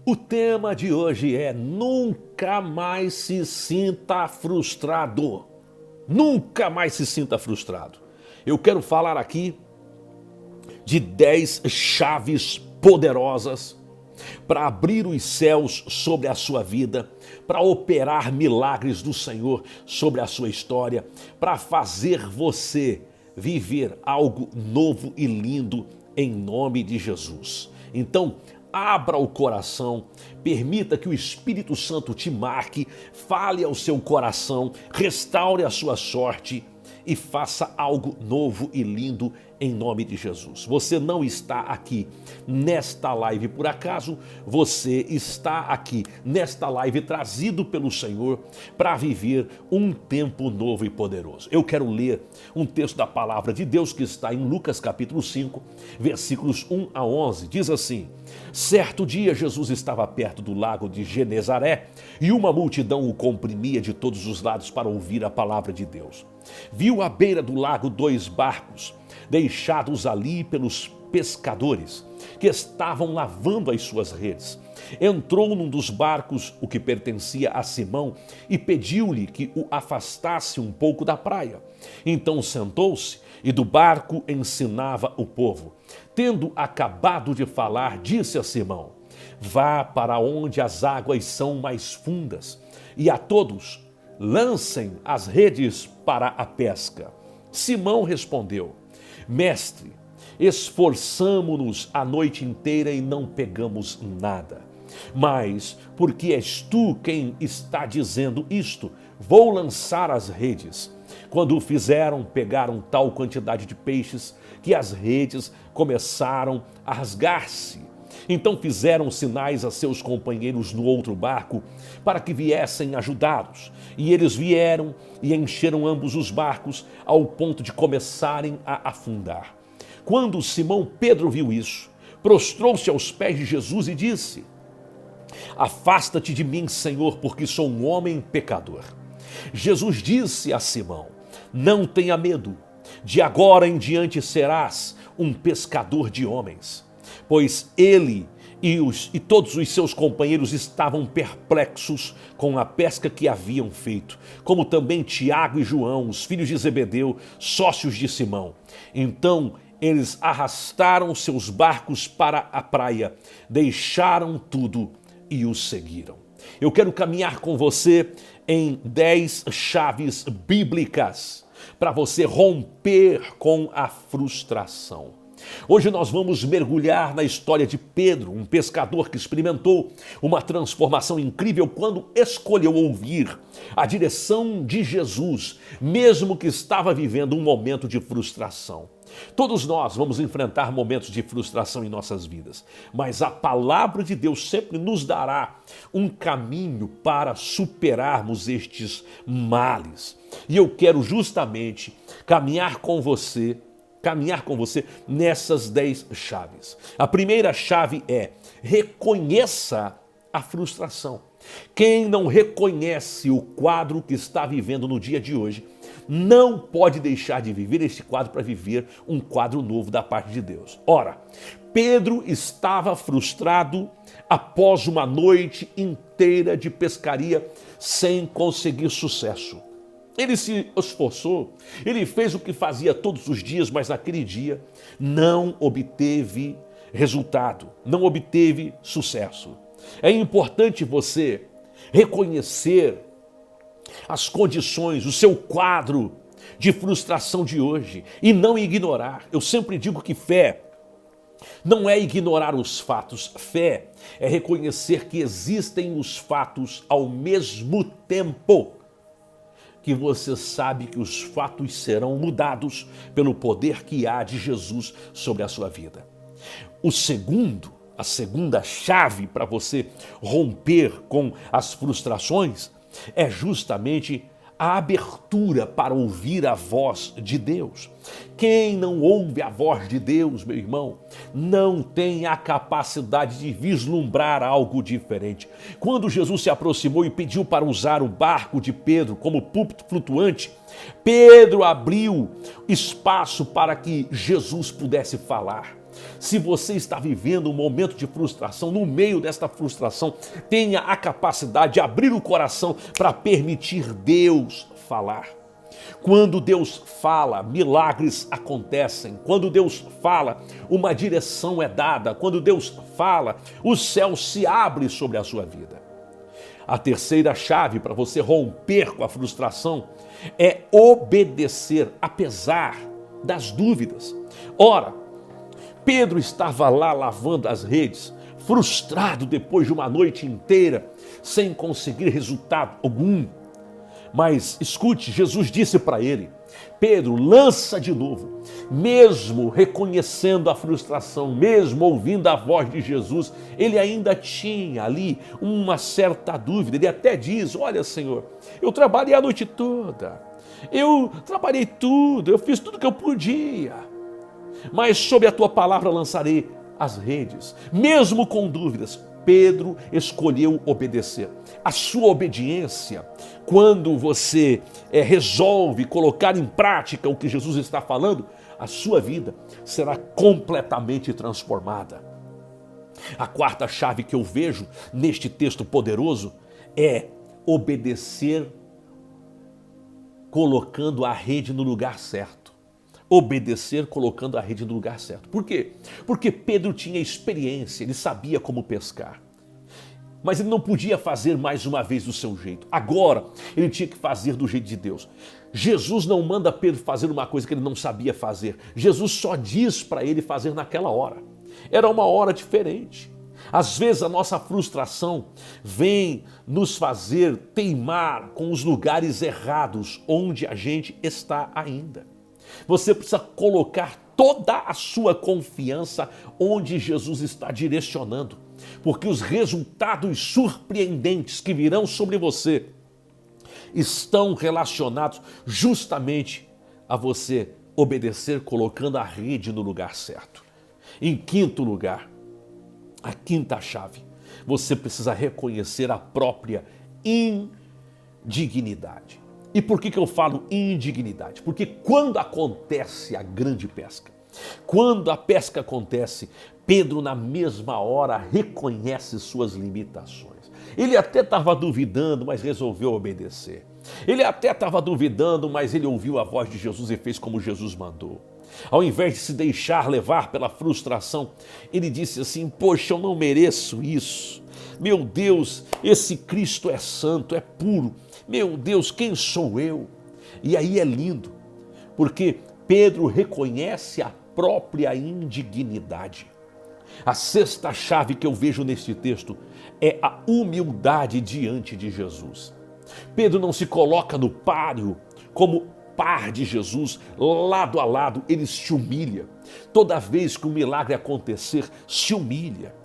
O tema de hoje é nunca mais se sinta frustrado. Nunca mais se sinta frustrado. Eu quero falar aqui de 10 chaves poderosas para abrir os céus sobre a sua vida, para operar milagres do Senhor sobre a sua história, para fazer você viver algo novo e lindo em nome de Jesus. Então, abra o coração, permita que o Espírito Santo te marque, fale ao seu coração, restaure a sua sorte e faça algo novo e lindo em nome de Jesus. Você não está aqui nesta live por acaso, você está aqui nesta live trazido pelo Senhor para viver um tempo novo e poderoso. Eu quero ler um texto da palavra de Deus que está em Lucas capítulo 5, versículos 1 a 11. Diz assim: certo dia Jesus estava perto do lago de Genezaré e uma multidão o comprimia de todos os lados para ouvir a palavra de Deus. Viu à beira do lago 2 barcos, deixados ali pelos pescadores, que estavam lavando as suas redes. Entrou num dos barcos, o que pertencia a Simão, e pediu-lhe que o afastasse um pouco da praia. Então sentou-se e do barco ensinava o povo. Tendo acabado de falar, disse a Simão: vá para onde as águas são mais fundas, e a todos lancem as redes para a pesca. Simão respondeu: mestre, esforçamo-nos a noite inteira e não pegamos nada. Mas, porque és tu quem está dizendo isto, vou lançar as redes. Quando o fizeram, pegaram tal quantidade de peixes que as redes começaram a rasgar-se. Então fizeram sinais a seus companheiros no outro barco para que viessem ajudá-los. E eles vieram e encheram ambos os barcos ao ponto de começarem a afundar. Quando Simão Pedro viu isso, prostrou-se aos pés de Jesus e disse: afasta-te de mim, Senhor, porque sou um homem pecador. Jesus disse a Simão: não tenha medo, de agora em diante serás um pescador de homens. Pois ele e todos os seus companheiros estavam perplexos com a pesca que haviam feito, como também Tiago e João, os filhos de Zebedeu, sócios de Simão. Então eles arrastaram seus barcos para a praia, deixaram tudo e os seguiram. Eu quero caminhar com você em 10 chaves bíblicas para você romper com a frustração. Hoje nós vamos mergulhar na história de Pedro, um pescador que experimentou uma transformação incrível quando escolheu ouvir a direção de Jesus, mesmo que estava vivendo um momento de frustração. Todos nós vamos enfrentar momentos de frustração em nossas vidas, mas a palavra de Deus sempre nos dará um caminho para superarmos estes males. E eu quero justamente caminhar com você nessas 10 chaves. A primeira chave é: reconheça a frustração. Quem não reconhece o quadro que está vivendo no dia de hoje, não pode deixar de viver este quadro para viver um quadro novo da parte de Deus. Ora, Pedro estava frustrado após uma noite inteira de pescaria sem conseguir sucesso. Ele se esforçou, ele fez o que fazia todos os dias, mas naquele dia não obteve resultado, não obteve sucesso. É importante você reconhecer as condições, o seu quadro de frustração de hoje e não ignorar. Eu sempre digo que fé não é ignorar os fatos, fé é reconhecer que existem os fatos ao mesmo tempo que você sabe que os fatos serão mudados pelo poder que há de Jesus sobre a sua vida. A segunda chave para você romper com as frustrações é justamente a abertura para ouvir a voz de Deus. Quem não ouve a voz de Deus, meu irmão, não tem a capacidade de vislumbrar algo diferente. Quando Jesus se aproximou e pediu para usar o barco de Pedro como púlpito flutuante, Pedro abriu espaço para que Jesus pudesse falar. Se você está vivendo um momento de frustração, no meio desta frustração, tenha a capacidade de abrir o coração para permitir Deus falar. Quando Deus fala, milagres acontecem. Quando Deus fala, uma direção é dada. Quando Deus fala, o céu se abre sobre a sua vida. A terceira chave para você romper com a frustração é obedecer, apesar das dúvidas. Ora, Pedro estava lá lavando as redes, frustrado depois de uma noite inteira, sem conseguir resultado algum. Mas escute, Jesus disse para ele: Pedro, lança de novo. Mesmo reconhecendo a frustração, mesmo ouvindo a voz de Jesus, ele ainda tinha ali uma certa dúvida. Ele até diz: olha, Senhor, eu trabalhei a noite toda, eu trabalhei tudo, eu fiz tudo que eu podia, mas sob a tua palavra lançarei as redes. Mesmo com dúvidas, Pedro escolheu obedecer. A sua obediência, quando você resolve colocar em prática o que Jesus está falando, a sua vida será completamente transformada. A quarta chave que eu vejo neste texto poderoso é obedecer colocando a rede no lugar certo. Obedecer colocando a rede no lugar certo. Por quê? Porque Pedro tinha experiência, ele sabia como pescar. Mas ele não podia fazer mais uma vez do seu jeito. Agora, ele tinha que fazer do jeito de Deus. Jesus não manda Pedro fazer uma coisa que ele não sabia fazer. Jesus só diz para ele fazer naquela hora. Era uma hora diferente. Às vezes a nossa frustração vem nos fazer teimar com os lugares errados onde a gente está ainda. Você precisa colocar toda a sua confiança onde Jesus está direcionando, porque os resultados surpreendentes que virão sobre você estão relacionados justamente a você obedecer colocando a rede no lugar certo. Em quinto lugar, a quinta chave, você precisa reconhecer a própria indignidade. E por que eu falo indignidade? Porque quando acontece a grande pesca, quando a pesca acontece, Pedro na mesma hora reconhece suas limitações. Ele até estava duvidando, mas resolveu obedecer. Ele até estava duvidando, mas ele ouviu a voz de Jesus e fez como Jesus mandou. Ao invés de se deixar levar pela frustração, ele disse assim: poxa, eu não mereço isso. Meu Deus, esse Cristo é santo, é puro. Meu Deus, quem sou eu? E aí é lindo, porque Pedro reconhece a própria indignidade. A sexta chave que eu vejo neste texto é a humildade diante de Jesus. Pedro não se coloca no páreo como par de Jesus, lado a lado, ele se humilha. Toda vez que um milagre acontecer, se humilha,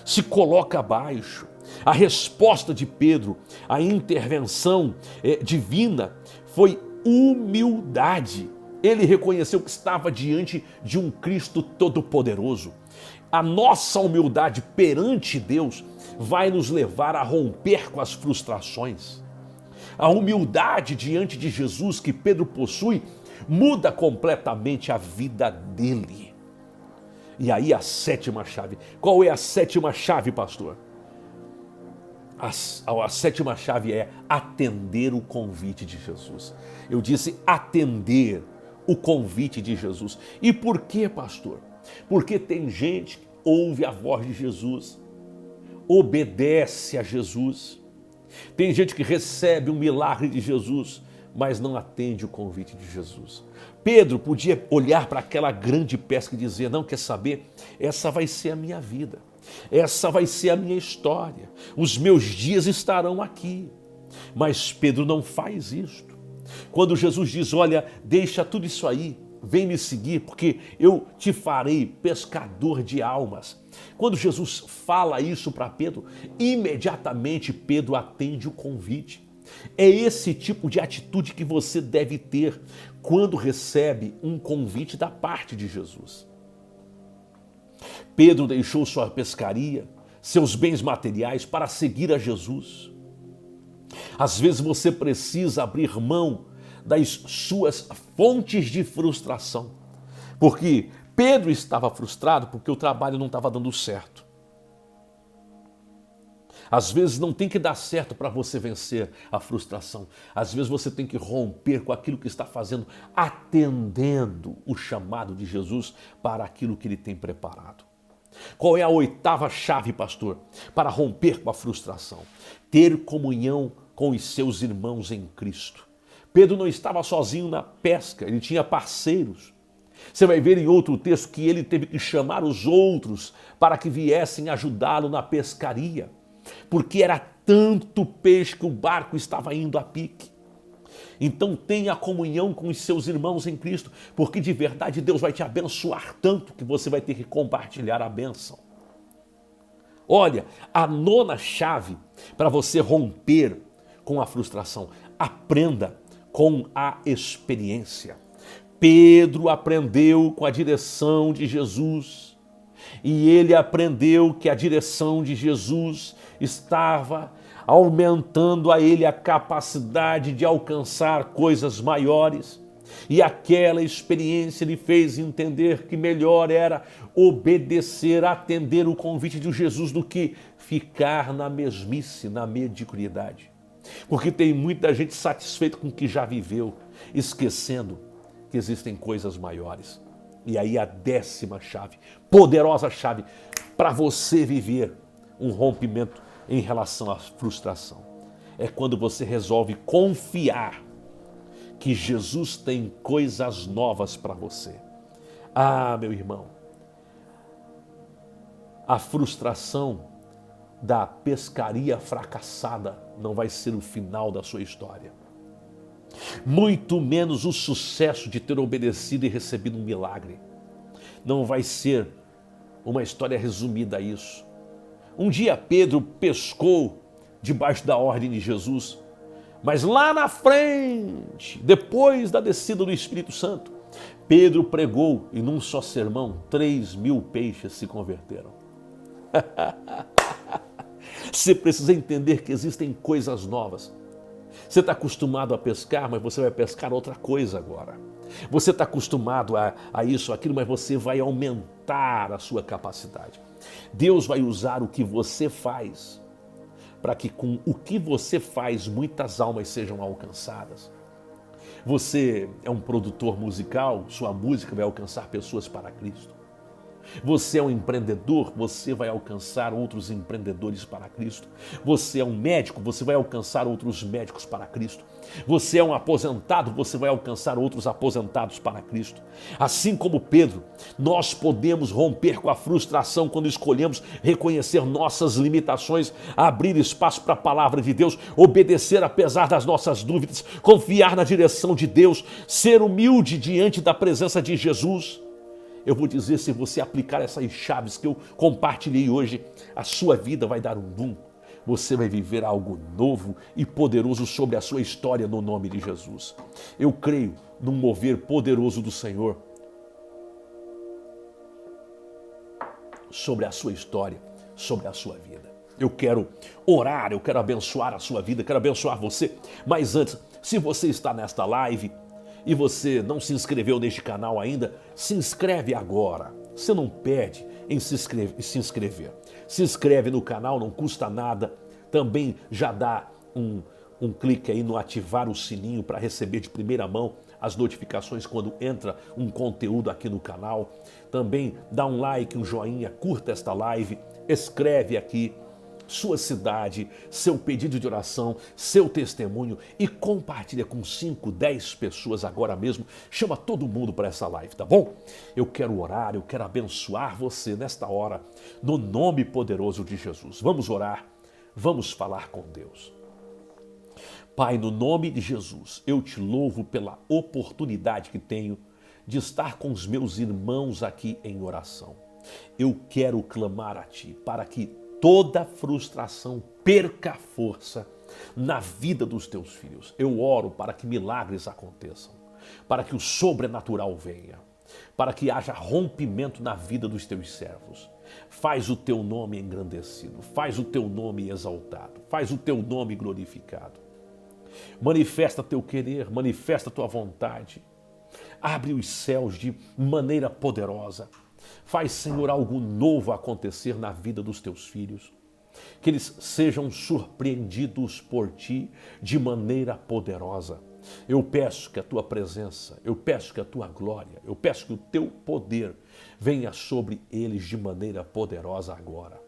se coloca abaixo. A resposta de Pedro, a intervenção divina foi humildade. Ele reconheceu que estava diante de um Cristo todo-poderoso. A nossa humildade perante Deus vai nos levar a romper com as frustrações. A humildade diante de Jesus que Pedro possui muda completamente a vida dele. E aí a sétima chave. Qual é a sétima chave, pastor? A sétima chave é atender o convite de Jesus. Eu disse atender o convite de Jesus. E por quê, pastor? Porque tem gente que ouve a voz de Jesus, obedece a Jesus. Tem gente que recebe um milagre de Jesus, mas não atende o convite de Jesus. Pedro podia olhar para aquela grande pesca e dizer: não, quer saber? Essa vai ser a minha vida. Essa vai ser a minha história. Os meus dias estarão aqui. Mas Pedro não faz isto. Quando Jesus diz: olha, deixa tudo isso aí, vem me seguir, porque eu te farei pescador de almas. Quando Jesus fala isso para Pedro, imediatamente Pedro atende o convite. É esse tipo de atitude que você deve ter quando recebe um convite da parte de Jesus. Pedro deixou sua pescaria, seus bens materiais para seguir a Jesus. Às vezes você precisa abrir mão das suas fontes de frustração, porque Pedro estava frustrado porque o trabalho não estava dando certo. Às vezes não tem que dar certo para você vencer a frustração. Às vezes você tem que romper com aquilo que está fazendo, atendendo o chamado de Jesus para aquilo que ele tem preparado. Qual é a oitava chave, pastor, para romper com a frustração? Ter comunhão com os seus irmãos em Cristo. Pedro não estava sozinho na pesca, ele tinha parceiros. Você vai ver em outro texto que ele teve que chamar os outros para que viessem ajudá-lo na pescaria, porque era tanto peixe que o barco estava indo a pique. Então tenha comunhão com os seus irmãos em Cristo, porque de verdade Deus vai te abençoar tanto que você vai ter que compartilhar a bênção. Olha, a nona chave para você romper com a frustração: aprenda com a experiência. Pedro aprendeu com a direção de Jesus e ele aprendeu que a direção de Jesus estava aumentando a ele a capacidade de alcançar coisas maiores. E aquela experiência lhe fez entender que melhor era obedecer, atender o convite de Jesus do que ficar na mesmice, na mediocridade. Porque tem muita gente satisfeita com o que já viveu, esquecendo que existem coisas maiores. E aí a décima chave, poderosa chave para você viver um rompimento em relação à frustração, é quando você resolve confiar que Jesus tem coisas novas para você. Ah, meu irmão, a frustração da pescaria fracassada não vai ser o final da sua história. Muito menos o sucesso de ter obedecido e recebido um milagre. Não vai ser uma história resumida a isso. Um dia Pedro pescou debaixo da ordem de Jesus, mas lá na frente, depois da descida do Espírito Santo, Pedro pregou e num só sermão 3.000 peixes se converteram. Você precisa entender que existem coisas novas. Você está acostumado a pescar, mas você vai pescar outra coisa agora. Você está acostumado a isso, aquilo, mas você vai aumentar a sua capacidade. Deus vai usar o que você faz para que com o que você faz muitas almas sejam alcançadas. Você é um produtor musical, sua música vai alcançar pessoas para Cristo. Você é um empreendedor, você vai alcançar outros empreendedores para Cristo. Você é um médico, você vai alcançar outros médicos para Cristo. Você é um aposentado, você vai alcançar outros aposentados para Cristo. Assim como Pedro, nós podemos romper com a frustração quando escolhemos reconhecer nossas limitações, abrir espaço para a palavra de Deus, obedecer apesar das nossas dúvidas, confiar na direção de Deus, ser humilde diante da presença de Jesus. Eu vou dizer, se você aplicar essas chaves que eu compartilhei hoje, a sua vida vai dar um boom. Você vai viver algo novo e poderoso sobre a sua história no nome de Jesus. Eu creio num mover poderoso do Senhor sobre a sua história, sobre a sua vida. Eu quero orar, eu quero abençoar a sua vida, quero abençoar você. Mas antes, se você está nesta live e você não se inscreveu neste canal ainda, se inscreve agora. Você não perde em se inscrever. Se inscreve no canal, não custa nada. Também já dá um clique aí no ativar o sininho para receber de primeira mão as notificações quando entra um conteúdo aqui no canal. Também dá um like, um joinha, curta esta live, escreve aqui sua cidade, seu pedido de oração, seu testemunho e compartilha com 5, 10 pessoas agora mesmo. Chama todo mundo para essa live, tá bom? Eu quero orar, eu quero abençoar você nesta hora, no nome poderoso de Jesus. Vamos orar, vamos falar com Deus. Pai, no nome de Jesus, eu te louvo pela oportunidade que tenho de estar com os meus irmãos aqui em oração. Eu quero clamar a Ti para que toda frustração perca força na vida dos teus filhos. Eu oro para que milagres aconteçam, para que o sobrenatural venha, para que haja rompimento na vida dos teus servos. Faz o teu nome engrandecido, faz o teu nome exaltado, faz o teu nome glorificado. Manifesta teu querer, manifesta tua vontade. Abre os céus de maneira poderosa. Faz, Senhor, algo novo acontecer na vida dos teus filhos. Que eles sejam surpreendidos por ti de maneira poderosa. Eu peço que a tua presença, eu peço que a tua glória, eu peço que o teu poder venha sobre eles de maneira poderosa agora.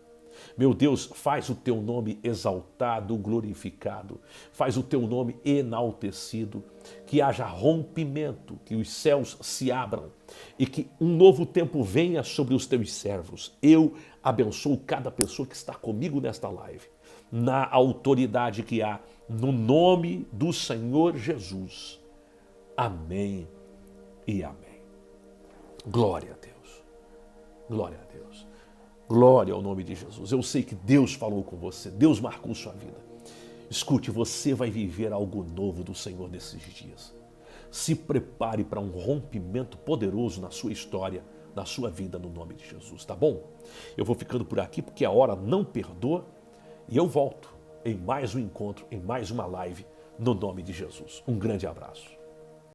Meu Deus, faz o teu nome exaltado, glorificado, faz o teu nome enaltecido, que haja rompimento, que os céus se abram e que um novo tempo venha sobre os teus servos. Eu abençoo cada pessoa que está comigo nesta live, na autoridade que há no nome do Senhor Jesus. Amém e amém. Glória a Deus. Glória a Deus. Glória ao nome de Jesus. Eu sei que Deus falou com você, Deus marcou sua vida. Escute, você vai viver algo novo do Senhor nesses dias. Se prepare para um rompimento poderoso na sua história, na sua vida, no nome de Jesus, tá bom? Eu vou ficando por aqui porque a hora não perdoa e eu volto em mais um encontro, em mais uma live, no nome de Jesus. Um grande abraço.